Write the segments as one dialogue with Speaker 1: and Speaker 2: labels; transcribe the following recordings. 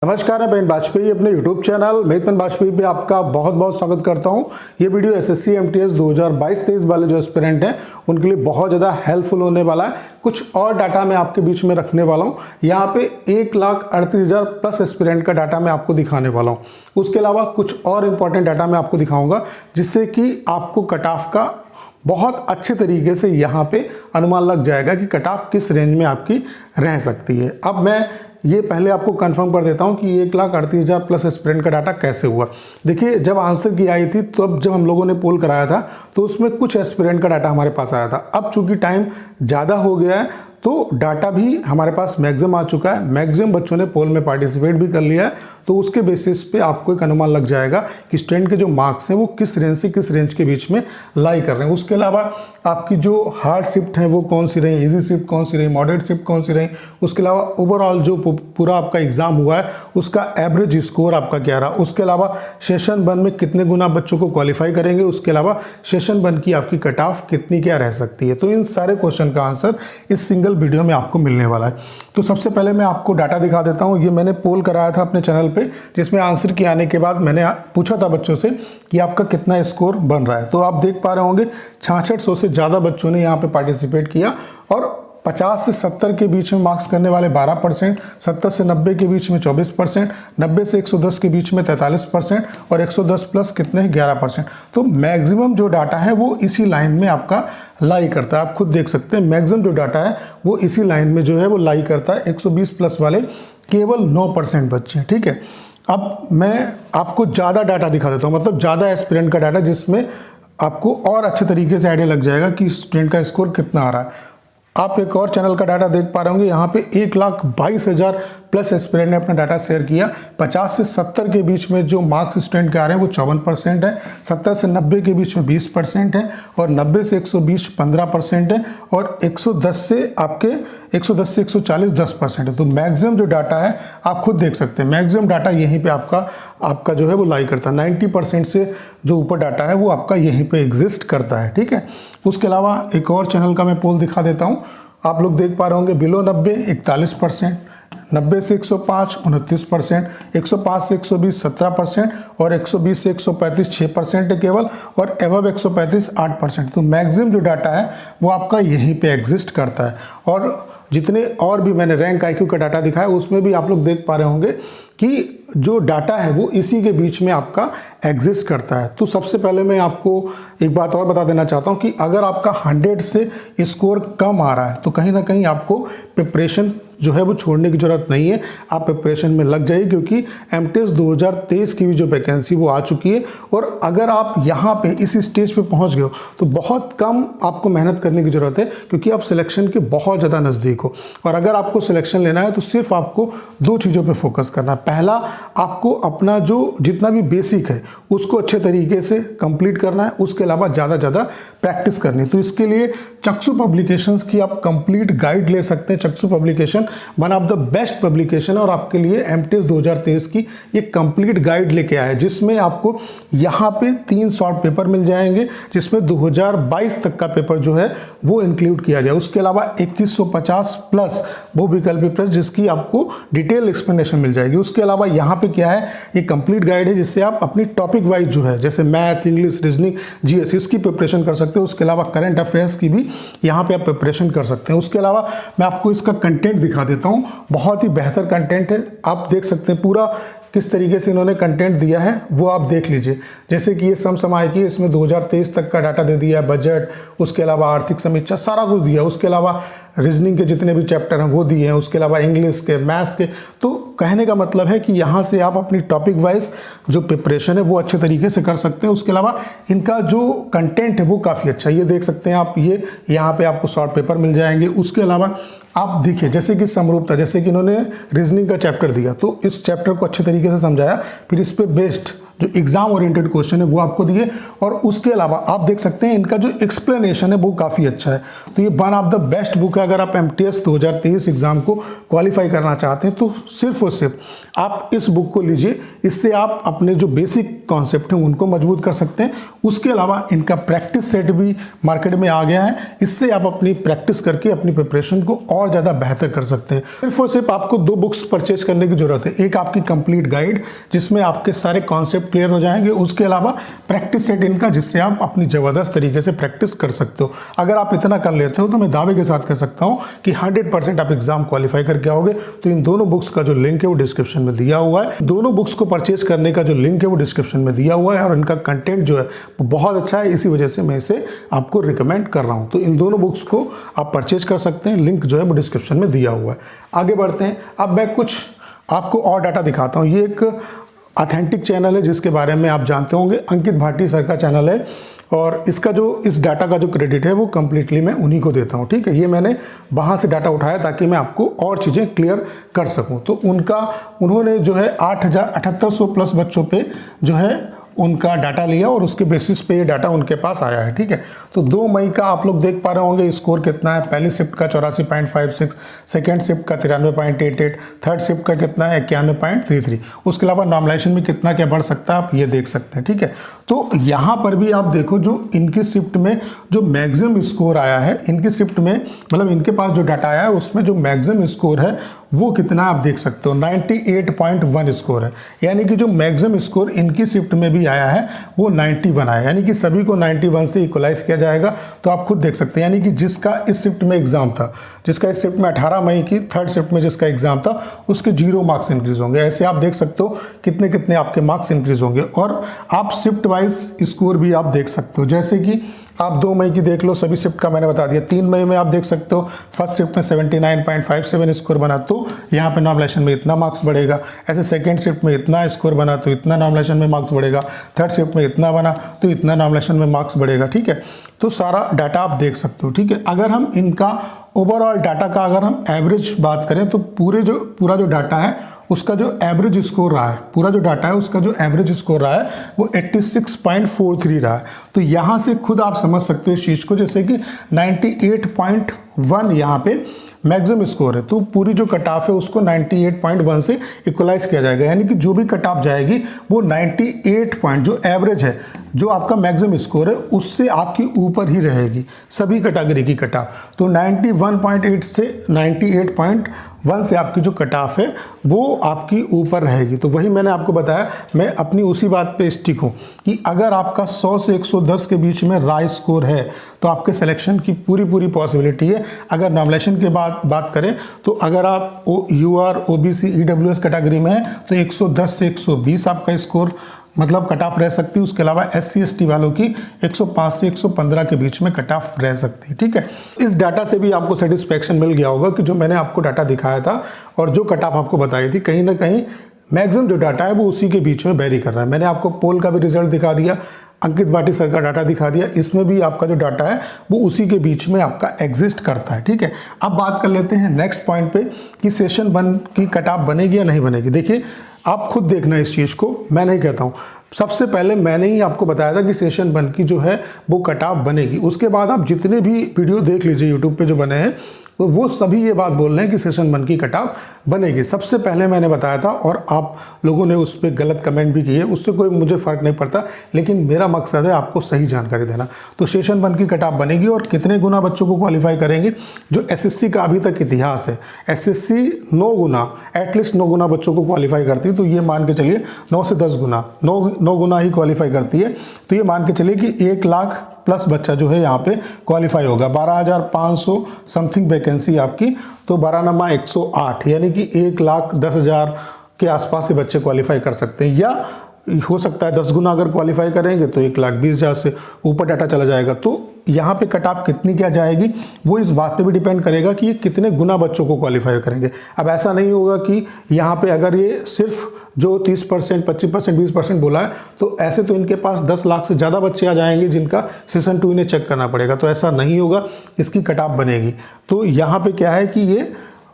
Speaker 1: नमस्कार, मैं पेन वाजपेयी अपने YouTube चैनल मैं पेन वाजपेयी पे आपका बहुत बहुत स्वागत करता हूं। ये वीडियो एसएससी एमटीएस 2022-23 वाले जो एस्पिरेंट हैं उनके लिए बहुत ज़्यादा हेल्पफुल होने वाला है। कुछ और डाटा मैं आपके बीच में रखने वाला हूं। यहाँ पे 1,38,000 प्लस एस्पिरेंट का डाटा मैं आपको दिखाने वाला हूँ। उसके अलावा कुछ और इम्पॉर्टेंट डाटा मैं आपको दिखाऊँगा जिससे कि आपको कट ऑफ का बहुत अच्छे तरीके से यहाँ पे अनुमान लग जाएगा कि कट ऑफ किस रेंज में आपकी रह सकती है। अब मैं ये पहले आपको कंफर्म कर देता हूँ कि 1,38,000 प्लस एस्पिरेंट का डाटा कैसे हुआ। देखिए, जब आंसर की आई थी तो अब जब हम लोगों ने पोल कराया था तो उसमें कुछ एस्पिरेंट का डाटा हमारे पास आया था। अब चूंकि टाइम ज़्यादा हो गया है तो डाटा भी हमारे पास मैक्सिमम आ चुका है। मैक्सिमम बच्चों ने पोल में पार्टिसिपेट भी कर लिया है, तो उसके बेसिस पे आपको एक अनुमान लग जाएगा कि स्टूडेंट के जो मार्क्स हैं वो किस रेंज से किस रेंज के बीच में लाई कर रहे हैं। उसके अलावा आपकी जो हार्ड शिफ्ट है वो कौन सी रही, इजी शिफ्ट कौन सी रही, मॉडरेट शिफ्ट कौन सी रही। उसके अलावा ओवरऑल जो पूरा आपका एग्जाम हुआ है उसका एवरेज स्कोर आपका क्या रहा। उसके अलावा सेशन 1 में कितने गुना बच्चों को क्वालिफाई करेंगे। उसके अलावा सेशन 1 की आपकी कट ऑफ कितनी क्या रह सकती है। तो इन सारे क्वेश्चन का आंसर इस सिंगल वीडियो में आपको मिलने वाला है। तो सबसे पहले मैं आपको डाटा दिखा देता हूं। ये मैंने पोल कराया था अपने चैनल पे, जिसमें आंसर के आने के बाद मैंने पूछा था बच्चों से कि आपका कितना स्कोर बन रहा है। तो आप देख पा रहे होंगे 6600 से ज़्यादा बच्चों ने यहाँ पे पार्टिसिपेट किया और 50 से 70 के बीच में मार्क्स करने वाले 12%, 70 से 90 के बीच में 24%, 90 से 110 के बीच में 43% और 110 प्लस कितने 11%। तो मैक्सिमम जो डाटा है वो इसी लाइन में आपका लाई करता है। आप खुद देख सकते हैं मैक्सिमम जो डाटा है वो इसी लाइन में जो है वो लाई करता है। 120 प्लस वाले केवल 9% बच्चे हैं। ठीक है, अब मैं आपको ज़्यादा डाटा दिखा देता हूँ, मतलब ज़्यादा एस्पिरेंट का डाटा, जिसमें आपको और अच्छे तरीके से आइडिया लग जाएगा कि स्टूडेंट का स्कोर कितना आ रहा है। आप एक और चैनल का डाटा देख पा रहे होंगे। यहाँ पे 1,22,000 प्लस एस्पिरेंट ने अपना डाटा शेयर किया। 50 से 70 के बीच में जो मार्क्स स्टूडेंट के आ रहे हैं वो 54% है, 70 से 90 के बीच में 20% है और 90 से 120 15% है और 110 से 140 10% है। तो मैक्सिमम जो डाटा है आप खुद देख सकते हैं, मैक्सिमम डाटा यहीं पे आपका जो है वो लाई करता है। 90% से जो ऊपर डाटा है वो आपका यहीं पे एग्जिस्ट करता है। ठीक है, उसके अलावा एक और चैनल का मैं पोल दिखा देता हूँ। आप लोग देख पा रहे होंगे बिलो 90 41%, 90 से 105 29%, 105 से 120 17% और 120 से 135 6% है केवल और एबव 135 8%। तो मैक्सिमम जो डाटा है वो आपका यहीं पे एग्जिस्ट करता है। और जितने और भी मैंने रैंक आईक्यू का डाटा दिखाया उसमें भी आप लोग देख पा रहे होंगे कि जो डाटा है वो इसी के बीच में आपका एग्जिस्ट करता है। तो सबसे पहले मैं आपको एक बात और बता देना चाहता हूँ कि अगर आपका 100 से स्कोर कम आ रहा है तो कहीं ना कहीं आपको प्रिपरेशन जो है वो छोड़ने की ज़रूरत नहीं है। आप प्रिपरेशन में लग जाइए, क्योंकि एमटीएस 2023 की भी जो वैकेंसी वो आ चुकी है। और अगर आप यहाँ पे इस स्टेज पे पहुँच गए हो तो बहुत कम आपको मेहनत करने की ज़रूरत है, क्योंकि आप सिलेक्शन के बहुत ज़्यादा नज़दीक हो। और अगर आपको सिलेक्शन लेना है तो सिर्फ आपको 2 चीज़ों पर फोकस करना है। पहला, आपको अपना जो जितना भी बेसिक है उसको अच्छे तरीके से कंप्लीट करना है। उसके अलावा ज़्यादा प्रैक्टिस करनी है। तो इसके लिए चक्षु पब्लिकेशंस की आप कंप्लीट गाइड ले सकते हैं। चक्षु publication one of the best publication है और आपके लिए एमटीएस 2023 की ये कंप्लीट गाइड लेके आया है, जिसमें आपको यहाँ पे 3 शॉर्ट पेपर मिल जाएंगे, जिसमें 2022 तक का पेपर जो है वो इंक्लूड किया जाए। उसके अलावा 2150 प्लस बहुविकल्पी प्रश्न जिसकी आपको डिटेल एक्सप्लेनेशन मिल जाएगी। उसके अलावा यहाँ पे क्या है, ये कंप्लीट गाइड है जिससे आप अपनी टॉपिक वाइज जो है जैसे मैथ, इंग्लिश, रीजनिंग, जीएस इसकी प्रिपरेशन कर सकते हो। उसके अलावा करंट अफेयर्स की भी यहाँ पे आप प्रिपरेशन कर सकते हैं। उसके अलावा मैं आपको इसका कंटेंट दिखा देता हूँ। बहुत ही बेहतर कंटेंट है, आप देख सकते हैं पूरा किस तरीके से इन्होंने कंटेंट दिया है वो आप देख लीजिए। जैसे कि ये समसामयिकी, इसमें 2023 तक का डाटा दे दिया है, बजट, उसके अलावा आर्थिक समीक्षा, सारा कुछ दिया। उसके अलावा रीजनिंग के जितने भी चैप्टर हैं वो दिए हैं। उसके अलावा इंग्लिश के, मैथ्स के। तो कहने का मतलब है कि यहाँ से आप अपनी टॉपिक वाइज जो प्रिपरेशन है वो अच्छे तरीके से कर सकते हैं। उसके अलावा इनका जो कंटेंट है वो काफ़ी अच्छा है। ये देख सकते हैं आप, ये यहाँ पे आपको शॉर्ट पेपर मिल जाएंगे। उसके अलावा आप देखिए जैसे कि समरूपता, जैसे कि इन्होंने रीजनिंग का चैप्टर दिया तो इस चैप्टर को अच्छे तरीके से समझाया, फिर इस पे बेस्ड जो एग्जाम ओरिएंटेड क्वेश्चन है वो आपको दिए, और उसके अलावा आप देख सकते हैं इनका जो एक्सप्लेनेशन है वो काफ़ी अच्छा है। तो ये one of the best book है। अगर आप MTS 2023 एग्जाम को क्वालिफाई करना चाहते हैं तो सिर्फ और सिर्फ आप इस बुक को लीजिए। इससे आप अपने जो बेसिक कॉन्सेप्ट हैं उनको मजबूत कर सकते हैं। उसके अलावा इनका प्रैक्टिस सेट भी मार्केट में आ गया है, इससे आप अपनी प्रैक्टिस करके अपनी प्रिपरेशन को और ज़्यादा बेहतर कर सकते हैं। सिर्फ और सिर्फ आपको 2 बुक्स परचेज करने की जरूरत है। एक आपकी कंप्लीट गाइड जिसमें आपके सारे कॉन्सेप्ट क्लियर हो जाएंगे, उसके अलावा प्रैक्टिस सेट इनका जिससे आप अपनी ज़बरदस्त तरीके से प्रैक्टिस कर सकते हो। अगर आप इतना कर लेते हो तो मैं दावे के साथ कह सकता हूँ कि 100% आप एग्जाम क्वालिफाई करके आओगे। तो इन दोनों बुक्स का जो लिंक है वो डिस्क्रिप्शन में दिया हुआ है। दोनों बुक्स को परचेज करने का जो लिंक है वो डिस्क्रिप्शन में दिया हुआ है, और इनका कंटेंट जो है वो बहुत अच्छा है, इसी वजह से मैं इसे आपको रिकमेंड कर रहा हूँ। तो इन दोनों बुक्स को आप परचेज कर सकते हैं, लिंक जो है वो डिस्क्रिप्शन में दिया हुआ है। आगे बढ़ते हैं। अब मैं कुछ आपको और डाटा दिखाता हूँ। ये एक ऑथेंटिक चैनल है जिसके बारे में आप जानते होंगे, अंकित भाटी सर का चैनल है, और इसका जो इस डाटा का जो क्रेडिट है वो कम्प्लीटली मैं उन्हीं को देता हूँ। ठीक है, ये मैंने वहाँ से डाटा उठाया ताकि मैं आपको और चीज़ें क्लियर कर सकूँ। तो उन्होंने जो है 8,7800 प्लस बच्चों पे जो है उनका डाटा लिया, और उसके बेसिस पे ये डाटा उनके पास आया है। ठीक है, तो 2 मई का आप लोग देख पा रहे होंगे स्कोर कितना है। पहली शिफ्ट का 84.56, सेकेंड शिफ्ट का 93.88, थर्ड शिफ्ट का कितना है 91.33। उसके अलावा नॉर्मलाइजेशन में कितना क्या बढ़ सकता है आप ये देख सकते हैं। ठीक है, तो यहाँ पर भी आप देखो जो इनकी शिफ्ट में जो मैक्सिमम स्कोर आया है, इनकी शिफ्ट में मतलब इनके पास जो डाटा आया है उसमें जो मैक्सिमम स्कोर है वो कितना आप देख सकते हो, 98.1 स्कोर है। यानी कि जो मैक्सिमम स्कोर इनकी शिफ्ट में भी आया है वो 91 आया, यानी कि सभी को 91 से इक्वलाइज किया जाएगा। तो आप खुद देख सकते हैं, यानी कि जिसका इस शिफ्ट में एग्जाम था, जिसका इस शिफ्ट में 18 मई की थर्ड शिफ्ट में जिसका एग्जाम था, उसके 0 मार्क्स इंक्रीज होंगे। ऐसे आप देख सकते हो कितने कितने आपके मार्क्स इंक्रीज होंगे। और आप शिफ्ट वाइज स्कोर भी आप देख सकते हो, जैसे कि आप 2 मई की देख लो, सभी शिफ्ट का मैंने बता दिया। 3 मई में आप देख सकते हो फर्स्ट शिफ्ट में 79.57 स्कोर बना तो यहाँ पे नॉर्मलाइजेशन में इतना मार्क्स बढ़ेगा। ऐसे सेकंड शिफ्ट में इतना स्कोर बना तो इतना नॉर्मलाइजेशन में मार्क्स बढ़ेगा। थर्ड शिफ्ट में इतना बना तो इतना नॉर्मलाइजेशन में मार्क्स बढ़ेगा। ठीक है, तो सारा डाटा आप देख सकते हो। ठीक है, अगर हम इनका ओवरऑल डाटा का अगर हम एवरेज बात करें तो पूरा जो डाटा है उसका जो एवरेज स्कोर रहा है, पूरा जो डाटा है उसका जो एवरेज स्कोर रहा है वो 86.43 रहा है। तो यहाँ से खुद आप समझ सकते हो इस चीज़ को, जैसे कि 98.1 यहाँ पे मैक्सिमम स्कोर है, तो पूरी जो कट ऑफ है उसको 98.1 से इक्वलाइज किया जाएगा। यानी कि जो भी कट ऑफ जाएगी वो 98 पॉइंट जो एवरेज है, जो आपका मैक्सिमम स्कोर है उससे आपकी ऊपर ही रहेगी सभी कैटेगरी की कट ऑफ। तो 91.8 से 98.1 से आपकी जो कट ऑफ है वो आपकी ऊपर रहेगी। तो वही मैंने आपको बताया, मैं अपनी उसी बात पे स्टिक हूँ कि अगर आपका 100 से 110 के बीच में राय स्कोर है तो आपके सिलेक्शन की पूरी पॉसिबिलिटी है। अगर नॉमिनेशन के बाद बात करें तो अगर आप UR OBC EWS कैटेगरी में है तो 110 से 120 आपका स्कोर मतलब कट ऑफ रह सकती है। उसके अलावा SC ST वालों की 105 से 115 के बीच में कट ऑफ रह सकती है। ठीक है, इस डाटा से भी आपको सेटिस्फैक्शन मिल गया होगा कि जो मैंने आपको डाटा दिखाया था और जो कट ऑफ आपको बताई थी, कहीं ना कहीं मैक्सिमम जो डाटा है वो उसी के बीच में वेरी कर रहा है। मैंने आपको पोल का भी रिजल्ट दिखा दिया, अंकित भाटी सर का डाटा दिखा दिया, इसमें भी आपका जो डाटा है वो उसी के बीच में आपका एग्जिस्ट करता है। ठीक है, अब बात कर लेते हैं नेक्स्ट पॉइंट पे कि सेशन 1 की कट ऑफ बनेगी या नहीं बनेगी। देखिए, आप खुद देखना इस चीज़ को, मैं नहीं कहता हूँ। सबसे पहले मैंने ही आपको बताया था कि सेशन 1 की जो है वो कट ऑफ बनेगी। उसके बाद आप जितने भी वीडियो देख लीजिए यूट्यूब पे जो बने हैं तो वो सभी ये बात बोल रहे हैं कि सेशन 1 की कट ऑफ बनेगी। सबसे पहले मैंने बताया था और आप लोगों ने उस पर गलत कमेंट भी किए, उससे कोई मुझे फ़र्क नहीं पड़ता, लेकिन मेरा मकसद है आपको सही जानकारी देना। तो सेशन 1 की कट ऑफ बनेगी और कितने गुना बच्चों को क्वालिफाई करेंगे। जो SSC का अभी तक इतिहास है, SSC 9 गुना, एटलीस्ट 9 गुना बच्चों को क्वालिफाई करती है। तो ये मान के चलिए 9 से 10 गुना, 9 गुना ही क्वालिफाई करती है। तो ये मान के चलिए कि 1 लाख प्लस बच्चा जो है यहाँ पे क्वालिफाई होगा। 12,500 समथिंग वैकेंसी आपकी, तो 12 नमा 108, यानी कि 1,10,000 के आसपास से बच्चे क्वालिफाई कर सकते हैं। या हो सकता है 10 गुना अगर क्वालिफाई करेंगे तो 1,20,000 से ऊपर डाटा चला जाएगा। तो यहाँ पे कट ऑफ कितनी क्या जाएगी वो इस बात पे भी डिपेंड करेगा कि ये कितने गुना बच्चों को क्वालिफाई करेंगे। अब ऐसा नहीं होगा कि यहाँ पे अगर ये सिर्फ जो 30%, 25%, 20% बोला है तो ऐसे तो इनके पास 10 लाख से ज़्यादा बच्चे आ जाएंगे जिनका सेशन 2 इन्हें चेक करना पड़ेगा। तो ऐसा नहीं होगा, इसकी कट ऑफ बनेगी। तो यहाँ पे क्या है कि ये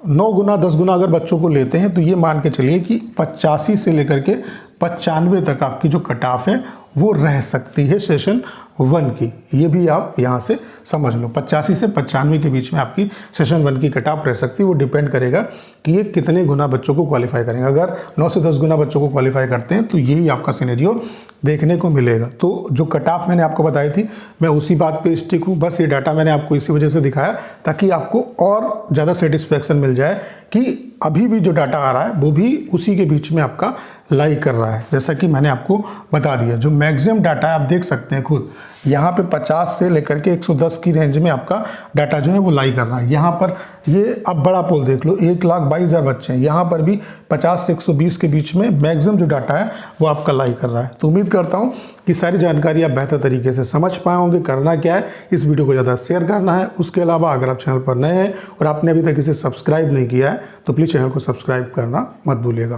Speaker 1: 9 गुना 10 गुना अगर बच्चों को लेते हैं तो ये मान के चलिए कि 85 से लेकर के 95 तक आपकी जो कट ऑफ है वो रह सकती है सेशन 1 की। ये भी आप यहाँ से समझ लो, 85 से 95 के बीच में आपकी सेशन 1 की कट ऑफ रह सकती है। वो डिपेंड करेगा कि ये कितने गुना बच्चों को क्वालिफाई करेंगे। अगर 9 से 10 गुना बच्चों को क्वालिफाई करते हैं तो यही आपका सिनेरियो देखने को मिलेगा। तो जो कट ऑफ मैंने आपको बताई थी, मैं उसी बात पे स्टिक हूँ। बस ये डाटा मैंने आपको इसी वजह से दिखाया ताकि आपको और ज़्यादा सेटिस्फेक्शन मिल जाए कि अभी भी जो डाटा आ रहा है वो भी उसी के बीच में आपका लाई कर रहा है। जैसा कि मैंने आपको बता दिया, जो मैक्सिमम डाटा है आप देख सकते हैं खुद, यहाँ पे 50 से लेकर के 110 की रेंज में आपका डाटा जो है वो लाई कर रहा है। यहाँ पर ये अब बड़ा पोल देख लो, 1,22,000 बच्चे हैं, यहाँ पर भी 50 से 120 के बीच में मैक्सिमम जो डाटा है वो आपका लाई कर रहा है। तो उम्मीद करता हूँ कि सारी जानकारी आप बेहतर तरीके से समझ पाए होंगे। करना क्या है, इस वीडियो को ज़्यादा शेयर करना है। उसके अलावा अगर आप चैनल पर नए हैं और आपने अभी तक इसे सब्सक्राइब नहीं किया है तो प्लीज़ चैनल को सब्सक्राइब करना मत भूलिएगा।